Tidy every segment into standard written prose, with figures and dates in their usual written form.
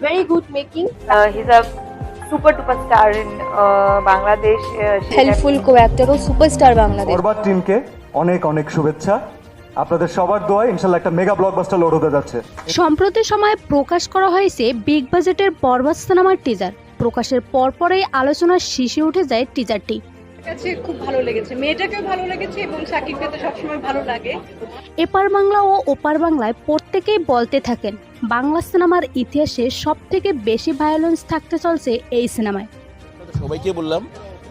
Very good making. He's a super duper star in Bangladesh. Helpful co-actor ও superstar Bangladesh. Borbaad টিমকে অনেক অনেক শুভেচ্ছা। আপনাদের সবার দোয়ায় ইনশাআল্লাহ একটা মেগা ব্লকবাস্টার লোড হতে যাচ্ছে। সম্প্রতি সময়ে প্রকাশ করা হয়েছে বিগ বাজেটের বরবাদ সিনেমার টিজার। প্রকাশের পরপরই আলোচনার শীর্ষে উঠে যায় টিজারটি। কাছে খুব ভালো লেগেছে, মেয়েটাকেও ভালো লেগেছে এবং সাকিবকে তো সবসময় ভালো লাগে। এপার বাংলা ও ওপার বাংলায় প্রত্যেকেই বলতে থাকেন বাংলা সিনেমার ইতিহাসে সবথেকে বেশি ভায়োলেন্স থাকতে চলছে এই সিনেমায়। সবাইকে বললাম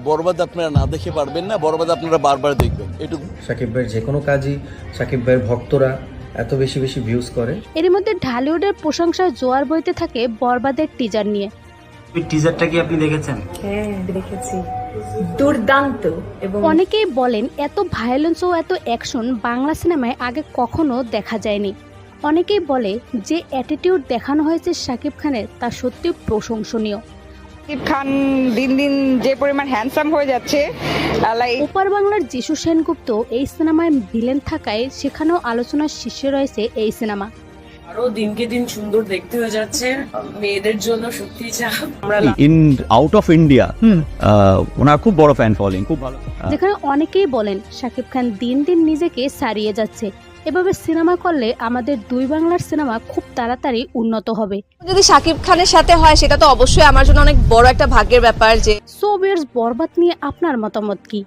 বরবাদ আপনারা না দেখে পারবেন না, বরবাদ আপনারা বারবার দেখবেন। এটুকু সাকিব ভাইয়ের যে কোনো কাজই সাকিব ভাইয়ের ভক্তরা এত বেশি বেশি ভিউজ করে। এর মধ্যে ঢালিউডের প্রশংসায় জোয়ার বইতে থাকে বরবাদের টিজার নিয়ে। এই টিজারটা কি আপনি দেখেছেন? হ্যাঁ দেখেছি, দুর্দান্ত। এবং অনেকেই বলেন এত ভায়োলেন্স ও এত অ্যাকশন বাংলা সিনেমায় আগে কখনো দেখা যায়নি। অনেকেই বলে যে অ্যাটিটিউড দেখানো হয়েছে শাকিব খানের তা সত্যি প্রশংসনীয়। সাকিব খান দিন দিন যে পরিমাণ হ্যান্ডসাম হয়ে যাচ্ছে, ওপার বাংলার যিশু সেনগুপ্ত এই সিনেমায় ভিলেন থাকায় সেখানেও আলোচনার শীর্ষে রয়েছে এই সিনেমা। আরো দিনকে দিন সুন্দর দেখতে হয়ে যাচ্ছে, মেয়েদের জন্য সত্যি চাপ। আমরা ইন আউট অফ ইন্ডিয়া ওনার খুব বড় ফ্যান ফলোইং, খুব ভালো। যেখানে অনেকেই বলেন শাকিব খান দিন দিন নিজেকে ছাড়িয়ে যাচ্ছে। এভাবে সিনেমা করলে আমাদের দুই বাংলার সিনেমা খুব তাড়াতাড়ি উন্নত হবে। যদি শাকিব খানের সাথে হয় সেটা তো অবশ্যই আমার জন্য অনেক বড় একটা ভাগ্যের ব্যাপার। যে সো ভিউয়ার্স, বরবাদ নিয়ে আপনার মতামত কি?